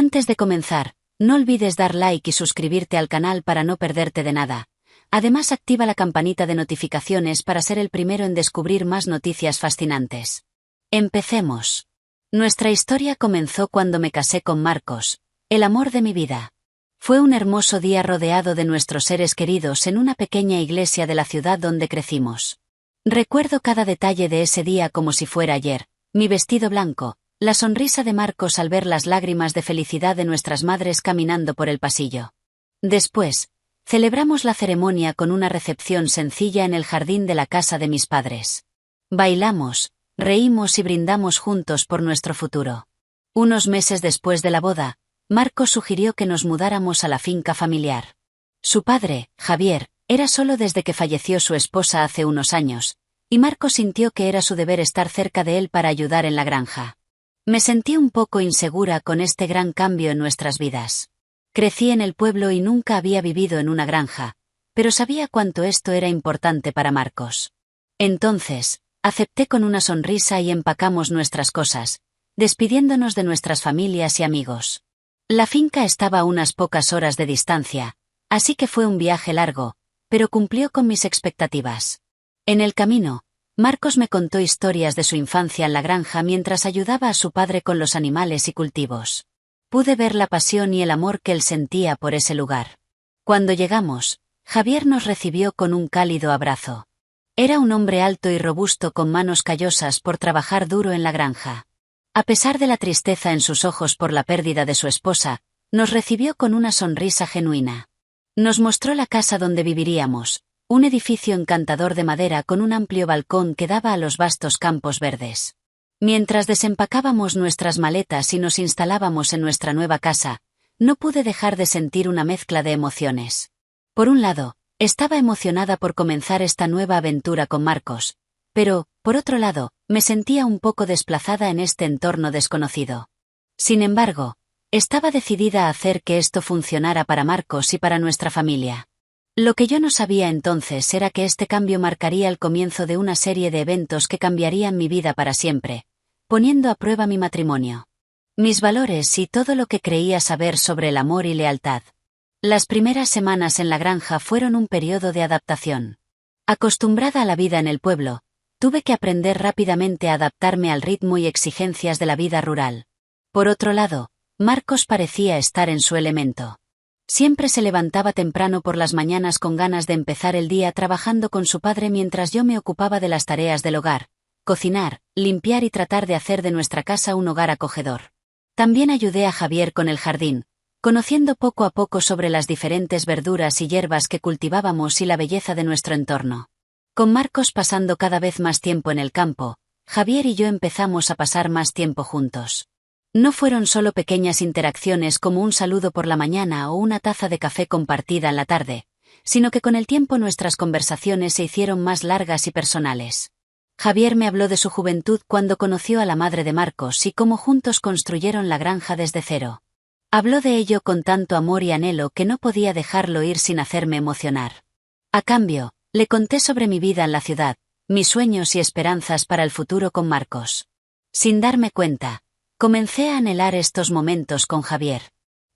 Antes de comenzar, no olvides dar like y suscribirte al canal para no perderte de nada. Además, activa la campanita de notificaciones para ser el primero en descubrir más noticias fascinantes. Empecemos. Nuestra historia comenzó cuando me casé con Marcos, el amor de mi vida. Fue un hermoso día rodeado de nuestros seres queridos en una pequeña iglesia de la ciudad donde crecimos. Recuerdo cada detalle de ese día como si fuera ayer: mi vestido blanco, la sonrisa de Marcos al ver las lágrimas de felicidad de nuestras madres caminando por el pasillo. Después, celebramos la ceremonia con una recepción sencilla en el jardín de la casa de mis padres. Bailamos, reímos y brindamos juntos por nuestro futuro. Unos meses después de la boda, Marcos sugirió que nos mudáramos a la finca familiar. Su padre, Javier, era solo desde que falleció su esposa hace unos años, y Marcos sintió que era su deber estar cerca de él para ayudar en la granja. Me sentí un poco insegura con este gran cambio en nuestras vidas. Crecí en el pueblo y nunca había vivido en una granja, pero sabía cuánto esto era importante para Marcos. Entonces, acepté con una sonrisa y empacamos nuestras cosas, despidiéndonos de nuestras familias y amigos. La finca estaba a unas pocas horas de distancia, así que fue un viaje largo, pero cumplió con mis expectativas. En el camino, Marcos me contó historias de su infancia en la granja mientras ayudaba a su padre con los animales y cultivos. Pude ver la pasión y el amor que él sentía por ese lugar. Cuando llegamos, Javier nos recibió con un cálido abrazo. Era un hombre alto y robusto con manos callosas por trabajar duro en la granja. A pesar de la tristeza en sus ojos por la pérdida de su esposa, nos recibió con una sonrisa genuina. Nos mostró la casa donde viviríamos, un edificio encantador de madera con un amplio balcón que daba a los vastos campos verdes. Mientras desempacábamos nuestras maletas y nos instalábamos en nuestra nueva casa, no pude dejar de sentir una mezcla de emociones. Por un lado, estaba emocionada por comenzar esta nueva aventura con Marcos, pero, por otro lado, me sentía un poco desplazada en este entorno desconocido. Sin embargo, estaba decidida a hacer que esto funcionara para Marcos y para nuestra familia. Lo que yo no sabía entonces era que este cambio marcaría el comienzo de una serie de eventos que cambiarían mi vida para siempre, poniendo a prueba mi matrimonio, mis valores y todo lo que creía saber sobre el amor y lealtad. Las primeras semanas en la granja fueron un periodo de adaptación. Acostumbrada a la vida en el pueblo, tuve que aprender rápidamente a adaptarme al ritmo y exigencias de la vida rural. Por otro lado, Marcos parecía estar en su elemento. Siempre se levantaba temprano por las mañanas con ganas de empezar el día trabajando con su padre mientras yo me ocupaba de las tareas del hogar: cocinar, limpiar y tratar de hacer de nuestra casa un hogar acogedor. También ayudé a Javier con el jardín, conociendo poco a poco sobre las diferentes verduras y hierbas que cultivábamos y la belleza de nuestro entorno. Con Marcos pasando cada vez más tiempo en el campo, Javier y yo empezamos a pasar más tiempo juntos. No fueron solo pequeñas interacciones como un saludo por la mañana o una taza de café compartida en la tarde, sino que con el tiempo nuestras conversaciones se hicieron más largas y personales. Javier me habló de su juventud cuando conoció a la madre de Marcos y cómo juntos construyeron la granja desde cero. Habló de ello con tanto amor y anhelo que no podía dejarlo ir sin hacerme emocionar. A cambio, le conté sobre mi vida en la ciudad, mis sueños y esperanzas para el futuro con Marcos. Sin darme cuenta, comencé a anhelar estos momentos con Javier.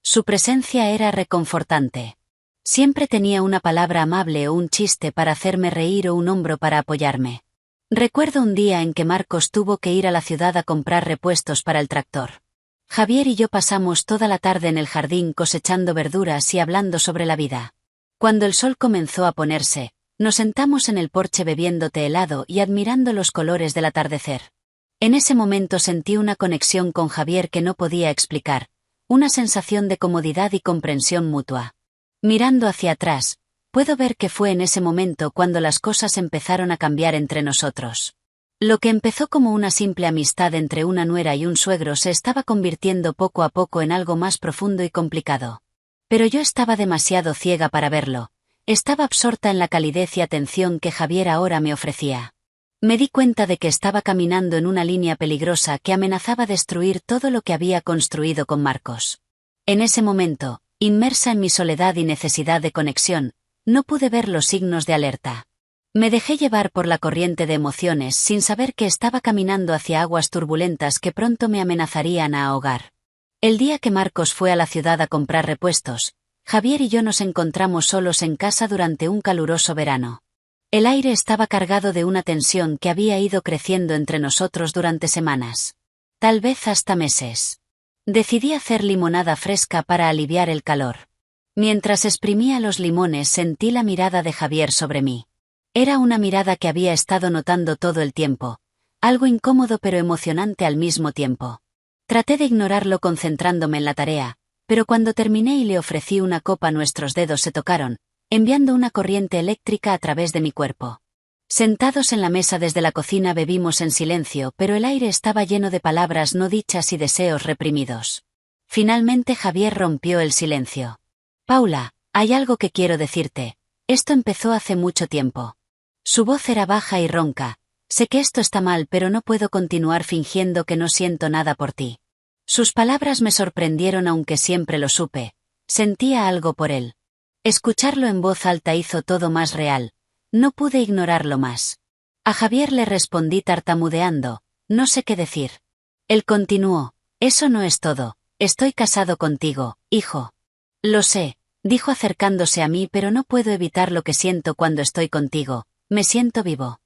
Su presencia era reconfortante. Siempre tenía una palabra amable o un chiste para hacerme reír o un hombro para apoyarme. Recuerdo un día en que Marcos tuvo que ir a la ciudad a comprar repuestos para el tractor. Javier y yo pasamos toda la tarde en el jardín cosechando verduras y hablando sobre la vida. Cuando el sol comenzó a ponerse, nos sentamos en el porche bebiendo té helado y admirando los colores del atardecer. En ese momento sentí una conexión con Javier que no podía explicar, una sensación de comodidad y comprensión mutua. Mirando hacia atrás, puedo ver que fue en ese momento cuando las cosas empezaron a cambiar entre nosotros. Lo que empezó como una simple amistad entre una nuera y un suegro se estaba convirtiendo poco a poco en algo más profundo y complicado. Pero yo estaba demasiado ciega para verlo. Estaba absorta en la calidez y atención que Javier ahora me ofrecía. Me di cuenta de que estaba caminando en una línea peligrosa que amenazaba destruir todo lo que había construido con Marcos. En ese momento, inmersa en mi soledad y necesidad de conexión, no pude ver los signos de alerta. Me dejé llevar por la corriente de emociones sin saber que estaba caminando hacia aguas turbulentas que pronto me amenazarían a ahogar. El día que Marcos fue a la ciudad a comprar repuestos, Javier y yo nos encontramos solos en casa durante un caluroso verano. El aire estaba cargado de una tensión que había ido creciendo entre nosotros durante semanas. Tal vez hasta meses. Decidí hacer limonada fresca para aliviar el calor. Mientras exprimía los limones sentí la mirada de Javier sobre mí. Era una mirada que había estado notando todo el tiempo, algo incómodo pero emocionante al mismo tiempo. Traté de ignorarlo concentrándome en la tarea, pero cuando terminé y le ofrecí una copa nuestros dedos se tocaron, enviando una corriente eléctrica a través de mi cuerpo. Sentados en la mesa desde la cocina bebimos en silencio, pero el aire estaba lleno de palabras no dichas y deseos reprimidos. Finalmente Javier rompió el silencio. Paula, hay algo que quiero decirte. Esto empezó hace mucho tiempo. Su voz era baja y ronca. Sé que esto está mal, pero no puedo continuar fingiendo que no siento nada por ti. Sus palabras me sorprendieron aunque siempre lo supe. Sentía algo por él. Escucharlo en voz alta hizo todo más real. No pude ignorarlo más. A Javier le respondí tartamudeando, no sé qué decir. Él continuó, eso no es todo, estoy casado contigo, hijo. Lo sé, dijo acercándose a mí, pero no puedo evitar lo que siento cuando estoy contigo, me siento vivo.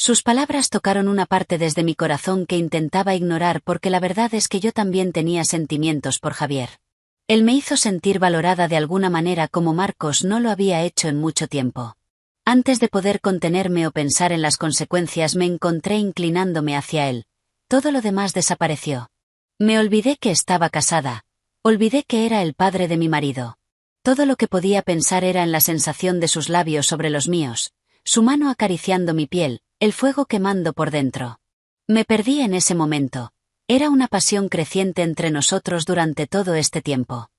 Sus palabras tocaron una parte desde mi corazón que intentaba ignorar porque la verdad es que yo también tenía sentimientos por Javier. Él me hizo sentir valorada de alguna manera como Marcos no lo había hecho en mucho tiempo. Antes de poder contenerme o pensar en las consecuencias me encontré inclinándome hacia él. Todo lo demás desapareció. Me olvidé que estaba casada. Olvidé que era el padre de mi marido. Todo lo que podía pensar era en la sensación de sus labios sobre los míos, su mano acariciando mi piel, el fuego quemando por dentro. Me perdí en ese momento. Era una pasión creciente entre nosotros durante todo este tiempo.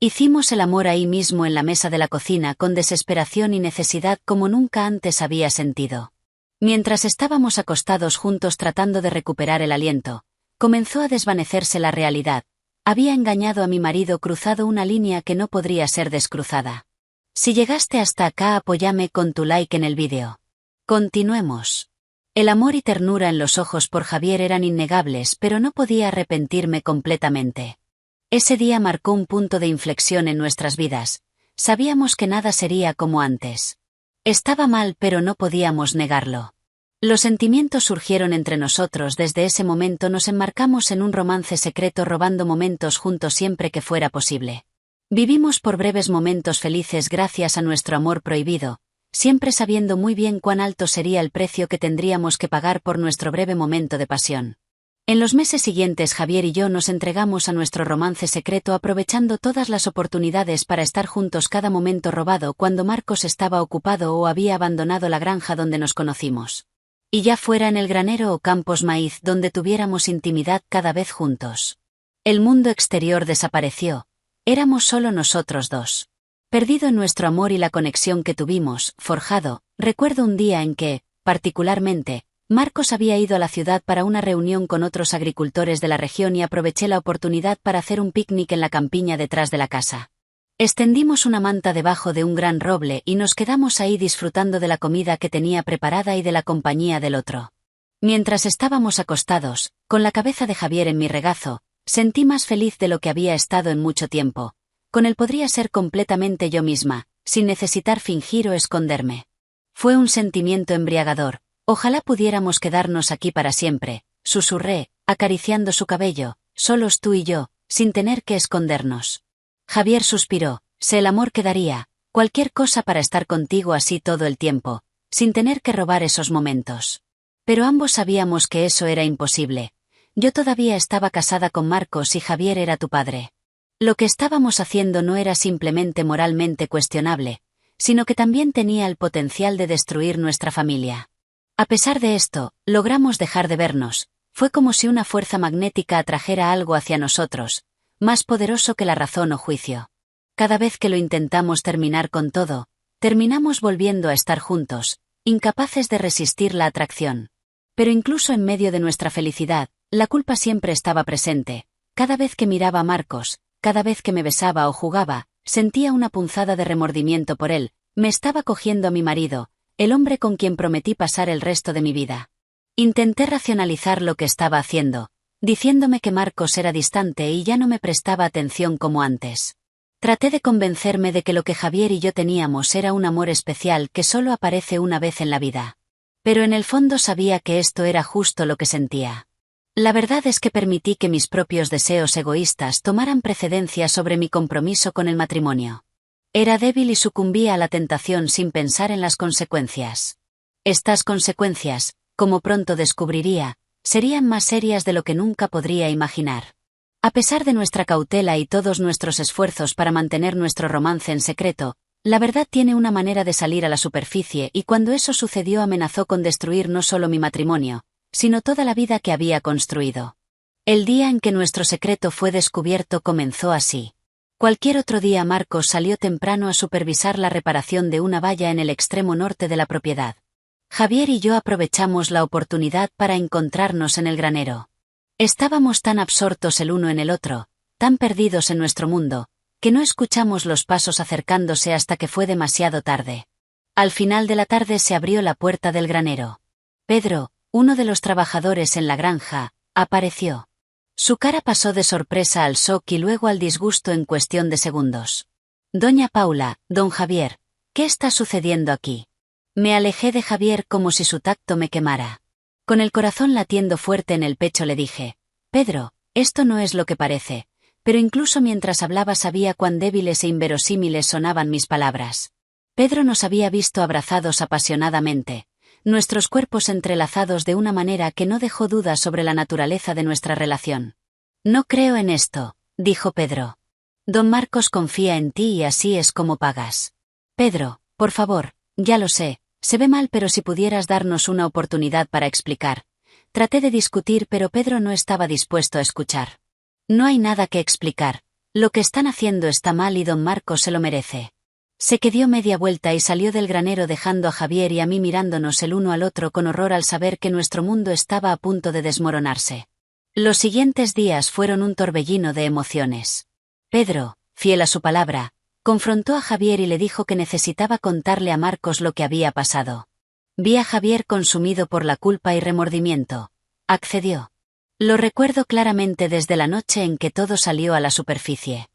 Hicimos el amor ahí mismo en la mesa de la cocina con desesperación y necesidad como nunca antes había sentido. Mientras estábamos acostados juntos tratando de recuperar el aliento, comenzó a desvanecerse la realidad. Había engañado a mi marido, cruzado una línea que no podría ser descruzada. Si llegaste hasta acá, apóyame con tu like en el vídeo. Continuemos. El amor y ternura en los ojos por Javier eran innegables, pero no podía arrepentirme completamente. Ese día marcó un punto de inflexión en nuestras vidas. Sabíamos que nada sería como antes. Estaba mal, pero no podíamos negarlo. Los sentimientos surgieron entre nosotros. Desde ese momento nos enmarcamos en un romance secreto, robando momentos juntos siempre que fuera posible. Vivimos por breves momentos felices gracias a nuestro amor prohibido, siempre sabiendo muy bien cuán alto sería el precio que tendríamos que pagar por nuestro breve momento de pasión. En los meses siguientes Javier y yo nos entregamos a nuestro romance secreto, aprovechando todas las oportunidades para estar juntos. Cada momento robado cuando Marcos estaba ocupado o había abandonado la granja donde nos conocimos. Y ya fuera en el granero o campos maíz donde tuviéramos intimidad cada vez juntos. El mundo exterior desapareció. Éramos solo nosotros dos. Perdido en nuestro amor y la conexión que tuvimos, forjado. Recuerdo un día en que, particularmente, Marcos había ido a la ciudad para una reunión con otros agricultores de la región y aproveché la oportunidad para hacer un picnic en la campiña detrás de la casa. Extendimos una manta debajo de un gran roble y nos quedamos ahí disfrutando de la comida que tenía preparada y de la compañía del otro. Mientras estábamos acostados, con la cabeza de Javier en mi regazo, sentí más feliz de lo que había estado en mucho tiempo. Con él podría ser completamente yo misma, sin necesitar fingir o esconderme. Fue un sentimiento embriagador. Ojalá pudiéramos quedarnos aquí para siempre, susurré, acariciando su cabello, solos tú y yo, sin tener que escondernos. Javier suspiró, sé el amor que daría, cualquier cosa para estar contigo así todo el tiempo, sin tener que robar esos momentos. Pero ambos sabíamos que eso era imposible. Yo todavía estaba casada con Marcos y Javier era tu padre. Lo que estábamos haciendo no era simplemente moralmente cuestionable, sino que también tenía el potencial de destruir nuestra familia. A pesar de esto, logramos dejar de vernos. Fue como si una fuerza magnética atrajera algo hacia nosotros, más poderoso que la razón o juicio. Cada vez que lo intentamos terminar con todo, terminamos volviendo a estar juntos, incapaces de resistir la atracción. Pero incluso en medio de nuestra felicidad, la culpa siempre estaba presente. Cada vez que miraba a Marcos, cada vez que me besaba o jugaba, sentía una punzada de remordimiento por él. Me estaba cogiendo a mi marido, el hombre con quien prometí pasar el resto de mi vida. Intenté racionalizar lo que estaba haciendo. diciéndome que Marcos era distante y ya no me prestaba atención como antes. Traté de convencerme de que lo que Javier y yo teníamos era un amor especial que solo aparece una vez en la vida. Pero en el fondo sabía que esto era justo lo que sentía. La verdad es que permití que mis propios deseos egoístas tomaran precedencia sobre mi compromiso con el matrimonio. Era débil y sucumbía a la tentación sin pensar en las consecuencias. Estas consecuencias, como pronto descubriría, serían más serias de lo que nunca podría imaginar. A pesar de nuestra cautela y todos nuestros esfuerzos para mantener nuestro romance en secreto, la verdad tiene una manera de salir a la superficie y cuando eso sucedió amenazó con destruir no solo mi matrimonio, sino toda la vida que había construido. El día en que nuestro secreto fue descubierto comenzó así. Cualquier otro día Marcos salió temprano a supervisar la reparación de una valla en el extremo norte de la propiedad. Javier y yo aprovechamos la oportunidad para encontrarnos en el granero. Estábamos tan absortos el uno en el otro, tan perdidos en nuestro mundo, que no escuchamos los pasos acercándose hasta que fue demasiado tarde. Al final de la tarde se abrió la puerta del granero. Pedro, uno de los trabajadores en la granja, apareció. Su cara pasó de sorpresa al shock y luego al disgusto en cuestión de segundos. Doña Paula, don Javier, ¿qué está sucediendo aquí? Me alejé de Javier como si su tacto me quemara. Con el corazón latiendo fuerte en el pecho le dije, Pedro, esto no es lo que parece, pero incluso mientras hablaba sabía cuán débiles e inverosímiles sonaban mis palabras. Pedro nos había visto abrazados apasionadamente, nuestros cuerpos entrelazados de una manera que no dejó dudas sobre la naturaleza de nuestra relación. No creo en esto, dijo Pedro. Don Marcos confía en ti y así es como pagas. Pedro, por favor, ya lo sé. Se ve mal pero si pudieras darnos una oportunidad para explicar. Traté de discutir pero Pedro no estaba dispuesto a escuchar. No hay nada que explicar. Lo que están haciendo está mal y don Marcos se lo merece. Se dio media vuelta y salió del granero dejando a Javier y a mí mirándonos el uno al otro con horror al saber que nuestro mundo estaba a punto de desmoronarse. Los siguientes días fueron un torbellino de emociones. Pedro, fiel a su palabra, confrontó a Javier y le dijo que necesitaba contarle a Marcos lo que había pasado. Vi a Javier consumido por la culpa y remordimiento. Accedió. Lo recuerdo claramente desde la noche en que todo salió a la superficie.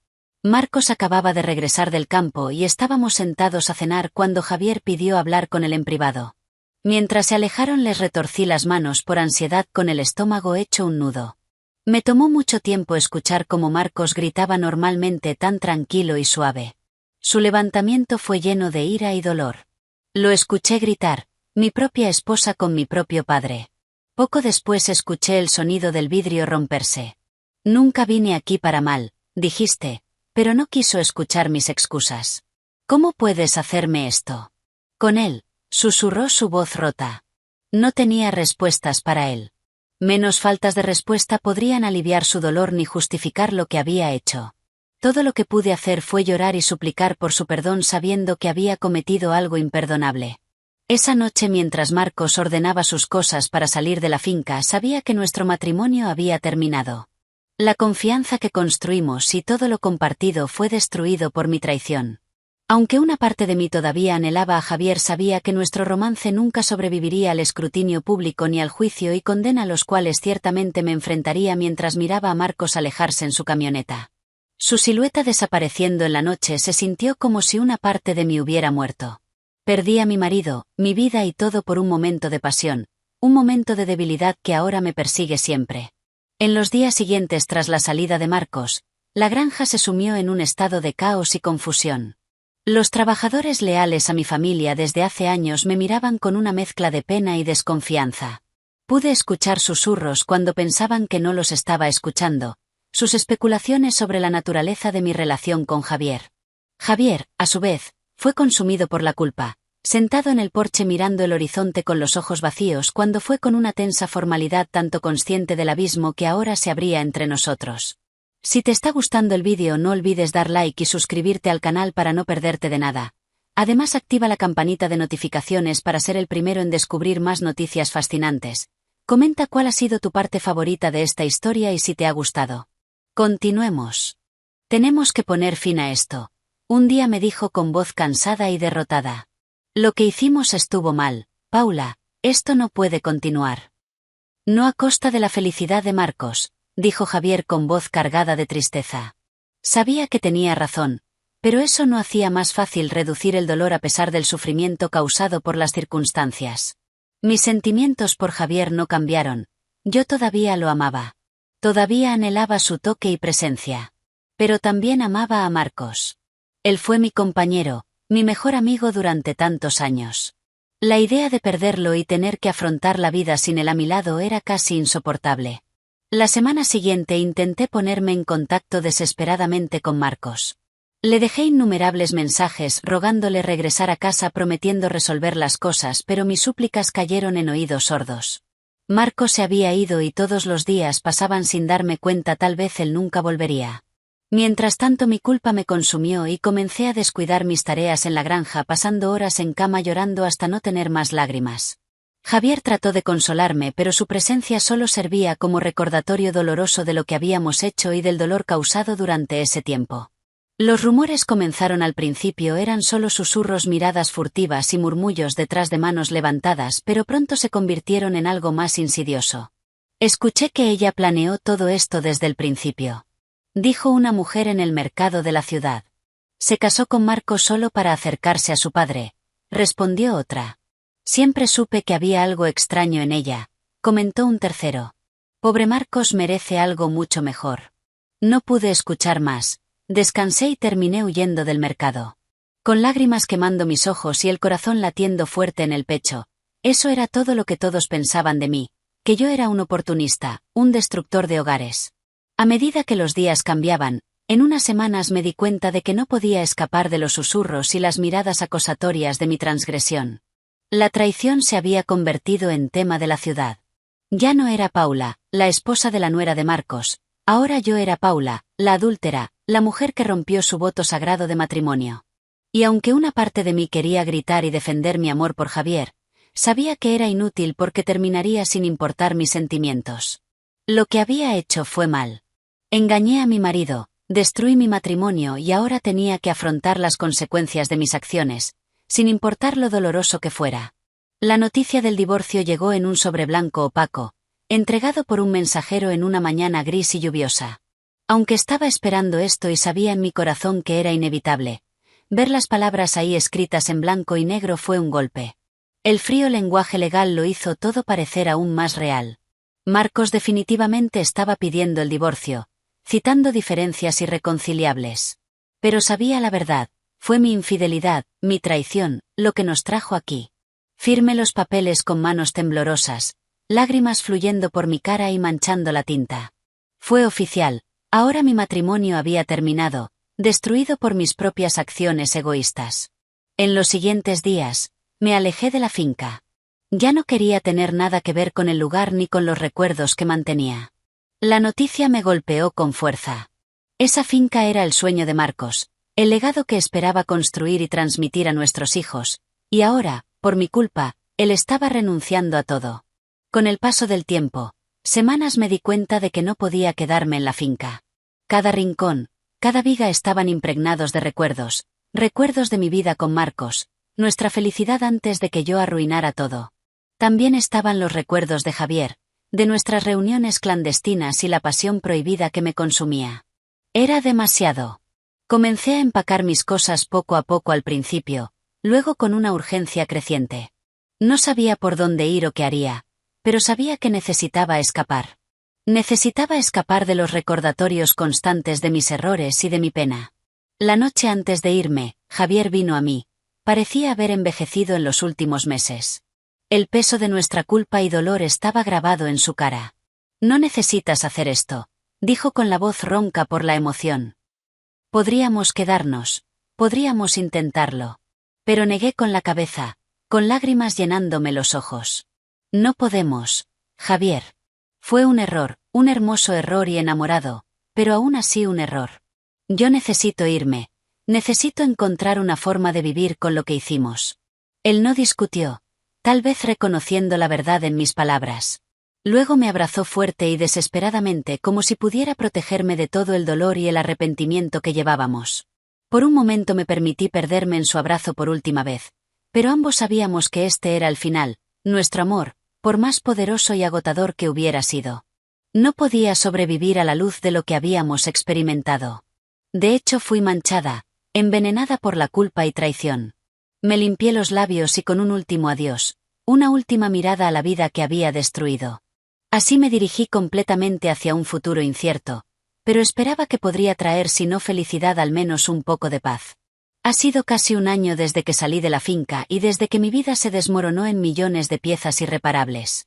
Marcos acababa de regresar del campo y estábamos sentados a cenar cuando Javier pidió hablar con él en privado. Mientras se alejaron les retorcí las manos por ansiedad con el estómago hecho un nudo. Me tomó mucho tiempo escuchar cómo Marcos gritaba normalmente tan tranquilo y suave. Su levantamiento fue lleno de ira y dolor. Lo escuché gritar, mi propia esposa con mi propio padre. Poco después escuché el sonido del vidrio romperse. Nunca vine aquí para mal, dijiste, pero no quiso escuchar mis excusas. ¿Cómo puedes hacerme esto? Con él, susurró su voz rota. No tenía respuestas para él. Menos faltas de respuesta podrían aliviar su dolor ni justificar lo que había hecho. Todo lo que pude hacer fue llorar y suplicar por su perdón sabiendo que había cometido algo imperdonable. Esa noche mientras Marcos ordenaba sus cosas para salir de la finca sabía que nuestro matrimonio había terminado. La confianza que construimos y todo lo compartido fue destruido por mi traición. Aunque una parte de mí todavía anhelaba a Javier sabía que nuestro romance nunca sobreviviría al escrutinio público ni al juicio y condena a los cuales ciertamente me enfrentaría mientras miraba a Marcos alejarse en su camioneta. Su silueta desapareciendo en la noche se sintió como si una parte de mí hubiera muerto. Perdí a mi marido, mi vida y todo por un momento de pasión, un momento de debilidad que ahora me persigue siempre. En los días siguientes tras la salida de Marcos, la granja se sumió en un estado de caos y confusión. Los trabajadores leales a mi familia desde hace años me miraban con una mezcla de pena y desconfianza. Pude escuchar susurros cuando pensaban que no los estaba escuchando, sus especulaciones sobre la naturaleza de mi relación con Javier. Javier, a su vez, fue consumido por la culpa, sentado en el porche mirando el horizonte con los ojos vacíos cuando fue con una tensa formalidad tanto consciente del abismo que ahora se abría entre nosotros. Si te está gustando el vídeo no olvides dar like y suscribirte al canal para no perderte de nada. Además activa la campanita de notificaciones para ser el primero en descubrir más noticias fascinantes. Comenta cuál ha sido tu parte favorita de esta historia y si te ha gustado. Continuemos. Tenemos que poner fin a esto. Un día me dijo con voz cansada y derrotada. Lo que hicimos estuvo mal, Paula, esto no puede continuar. No a costa de la felicidad de Marcos, dijo Javier con voz cargada de tristeza. Sabía que tenía razón, pero eso no hacía más fácil reducir el dolor a pesar del sufrimiento causado por las circunstancias. Mis sentimientos por Javier no cambiaron. Yo todavía lo amaba. Todavía anhelaba su toque y presencia. Pero también amaba a Marcos. Él fue mi compañero, mi mejor amigo durante tantos años. La idea de perderlo y tener que afrontar la vida sin él a mi lado era casi insoportable. La semana siguiente intenté ponerme en contacto desesperadamente con Marcos. Le dejé innumerables mensajes rogándole regresar a casa prometiendo resolver las cosas, pero mis súplicas cayeron en oídos sordos. Marcos se había ido y todos los días pasaban sin darme cuenta, tal vez él nunca volvería. Mientras tanto mi culpa me consumió y comencé a descuidar mis tareas en la granja, pasando horas en cama llorando hasta no tener más lágrimas. Javier trató de consolarme, pero su presencia solo servía como recordatorio doloroso de lo que habíamos hecho y del dolor causado durante ese tiempo. Los rumores comenzaron al principio, eran solo susurros, miradas furtivas y murmullos detrás de manos levantadas, pero pronto se convirtieron en algo más insidioso. Escuché que ella planeó todo esto desde el principio, dijo una mujer en el mercado de la ciudad. Se casó con Marcos solo para acercarse a su padre, respondió otra. Siempre supe que había algo extraño en ella, comentó un tercero. Pobre Marcos merece algo mucho mejor. No pude escuchar más. Descansé y terminé huyendo del mercado. Con lágrimas quemando mis ojos y el corazón latiendo fuerte en el pecho. Eso era todo lo que todos pensaban de mí, que yo era un oportunista, un destructor de hogares. A medida que los días cambiaban, en unas semanas me di cuenta de que no podía escapar de los susurros y las miradas acusatorias de mi transgresión. La traición se había convertido en tema de la ciudad. Ya no era Paula, la esposa de la nuera de Marcos, ahora yo era Paula, la adúltera, la mujer que rompió su voto sagrado de matrimonio. Y aunque una parte de mí quería gritar y defender mi amor por Javier, sabía que era inútil porque terminaría sin importar mis sentimientos. Lo que había hecho fue mal. Engañé a mi marido, destruí mi matrimonio y ahora tenía que afrontar las consecuencias de mis acciones, sin importar lo doloroso que fuera. La noticia del divorcio llegó en un sobre blanco opaco, entregado por un mensajero en una mañana gris y lluviosa. Aunque estaba esperando esto y sabía en mi corazón que era inevitable, ver las palabras ahí escritas en blanco y negro fue un golpe. El frío lenguaje legal lo hizo todo parecer aún más real. Marcos definitivamente estaba pidiendo el divorcio, citando diferencias irreconciliables. Pero sabía la verdad, fue mi infidelidad, mi traición, lo que nos trajo aquí. Firmé los papeles con manos temblorosas, lágrimas fluyendo por mi cara y manchando la tinta. Fue oficial. Ahora mi matrimonio había terminado, destruido por mis propias acciones egoístas. En los siguientes días, me alejé de la finca. Ya no quería tener nada que ver con el lugar ni con los recuerdos que mantenía. La noticia me golpeó con fuerza. Esa finca era el sueño de Marcos, el legado que esperaba construir y transmitir a nuestros hijos, y ahora, por mi culpa, él estaba renunciando a todo. Con el paso del tiempo, semanas me di cuenta de que no podía quedarme en la finca. Cada rincón, cada viga estaban impregnados de recuerdos, recuerdos de mi vida con Marcos, nuestra felicidad antes de que yo arruinara todo. También estaban los recuerdos de Javier, de nuestras reuniones clandestinas y la pasión prohibida que me consumía. Era demasiado. Comencé a empacar mis cosas poco a poco al principio, luego con una urgencia creciente. No sabía por dónde ir o qué haría, pero sabía que necesitaba escapar. Necesitaba escapar de los recordatorios constantes de mis errores y de mi pena. La noche antes de irme, Javier vino a mí. Parecía haber envejecido en los últimos meses. El peso de nuestra culpa y dolor estaba grabado en su cara. No necesitas hacer esto, dijo con la voz ronca por la emoción. Podríamos quedarnos, podríamos intentarlo. Pero negué con la cabeza, con lágrimas llenándome los ojos. No podemos, Javier. Fue un error, un hermoso error y enamorado, pero aún así un error. Yo necesito irme, necesito encontrar una forma de vivir con lo que hicimos. Él no discutió, tal vez reconociendo la verdad en mis palabras. Luego me abrazó fuerte y desesperadamente como si pudiera protegerme de todo el dolor y el arrepentimiento que llevábamos. Por un momento me permití perderme en su abrazo por última vez, pero ambos sabíamos que este era el final, nuestro amor, por más poderoso y agotador que hubiera sido. No podía sobrevivir a la luz de lo que habíamos experimentado. De hecho, fui manchada, envenenada por la culpa y traición. Me limpié los labios y con un último adiós, una última mirada a la vida que había destruido. Así me dirigí completamente hacia un futuro incierto, pero esperaba que podría traer si no felicidad al menos un poco de paz. Ha sido casi un año desde que salí de la finca y desde que mi vida se desmoronó en millones de piezas irreparables.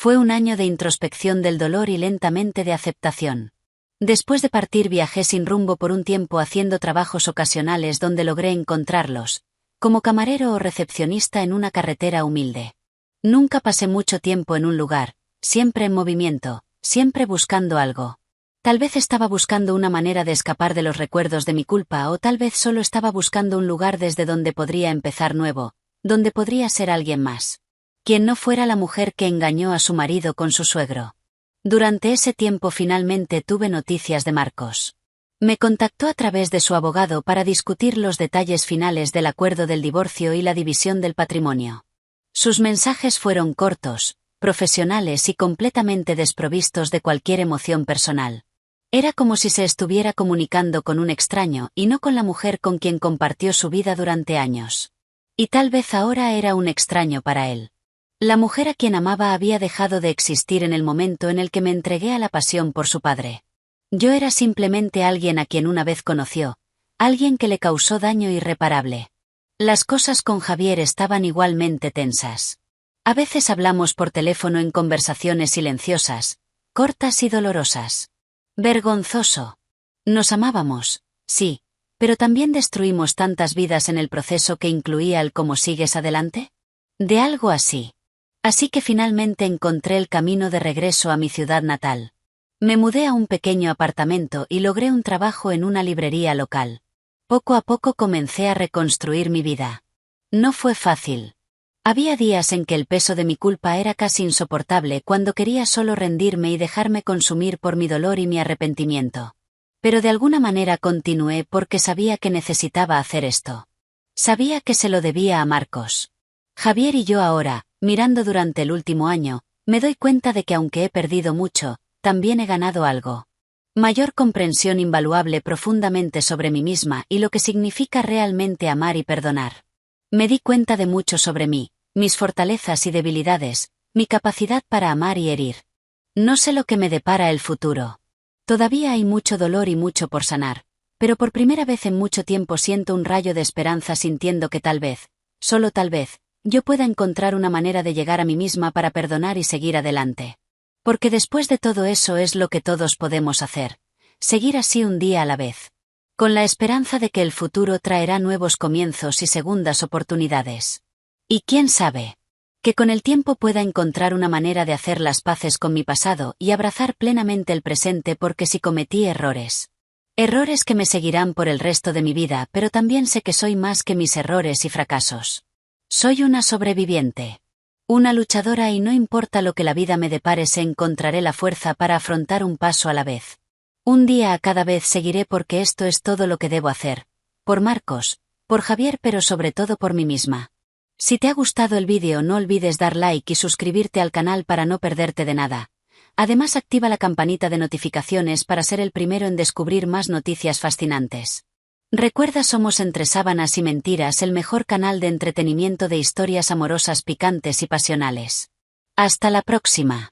Fue un año de introspección del dolor y lentamente de aceptación. Después de partir viajé sin rumbo por un tiempo haciendo trabajos ocasionales donde logré encontrarlos, como camarero o recepcionista en una carretera humilde. Nunca pasé mucho tiempo en un lugar, siempre en movimiento, siempre buscando algo. Tal vez estaba buscando una manera de escapar de los recuerdos de mi culpa o tal vez solo estaba buscando un lugar desde donde podría empezar nuevo, donde podría ser alguien más. Quien no fuera la mujer que engañó a su marido con su suegro. Durante ese tiempo finalmente tuve noticias de Marcos. Me contactó a través de su abogado para discutir los detalles finales del acuerdo del divorcio y la división del patrimonio. Sus mensajes fueron cortos, profesionales y completamente desprovistos de cualquier emoción personal. Era como si se estuviera comunicando con un extraño y no con la mujer con quien compartió su vida durante años. Y tal vez ahora era un extraño para él. La mujer a quien amaba había dejado de existir en el momento en el que me entregué a la pasión por su padre. Yo era simplemente alguien a quien una vez conoció, alguien que le causó daño irreparable. Las cosas con Javier estaban igualmente tensas. A veces hablamos por teléfono en conversaciones silenciosas, cortas y dolorosas. Vergonzoso. Nos amábamos, sí, pero también destruimos tantas vidas en el proceso que incluía el cómo sigues adelante. De algo así. Así que finalmente encontré el camino de regreso a mi ciudad natal. Me mudé a un pequeño apartamento y logré un trabajo en una librería local. Poco a poco comencé a reconstruir mi vida. No fue fácil. Había días en que el peso de mi culpa era casi insoportable cuando quería solo rendirme y dejarme consumir por mi dolor y mi arrepentimiento. Pero de alguna manera continué porque sabía que necesitaba hacer esto. Sabía que se lo debía a Marcos. Javier y yo ahora, mirando durante el último año, me doy cuenta de que aunque he perdido mucho, también he ganado algo. Mayor comprensión invaluable profundamente sobre mí misma y lo que significa realmente amar y perdonar. Me di cuenta de mucho sobre mí, mis fortalezas y debilidades, mi capacidad para amar y herir. No sé lo que me depara el futuro. Todavía hay mucho dolor y mucho por sanar, pero por primera vez en mucho tiempo siento un rayo de esperanza sintiendo que tal vez, solo tal vez, yo pueda encontrar una manera de llegar a mí misma para perdonar y seguir adelante. Porque después de todo eso es lo que todos podemos hacer, seguir así un día a la vez. Con la esperanza de que el futuro traerá nuevos comienzos y segundas oportunidades. Y quién sabe, que con el tiempo pueda encontrar una manera de hacer las paces con mi pasado y abrazar plenamente el presente porque si cometí errores. Errores que me seguirán por el resto de mi vida, pero también sé que soy más que mis errores y fracasos. Soy una sobreviviente. Una luchadora y no importa lo que la vida me depare, se encontraré la fuerza para afrontar un paso a la vez. Un día a cada vez seguiré porque esto es todo lo que debo hacer. Por Marcos, por Javier, pero sobre todo por mí misma. Si te ha gustado el vídeo no olvides dar like y suscribirte al canal para no perderte de nada. Además activa la campanita de notificaciones para ser el primero en descubrir más noticias fascinantes. Recuerda, somos Entre Sábanas y Mentiras, el mejor canal de entretenimiento de historias amorosas picantes y pasionales. Hasta la próxima.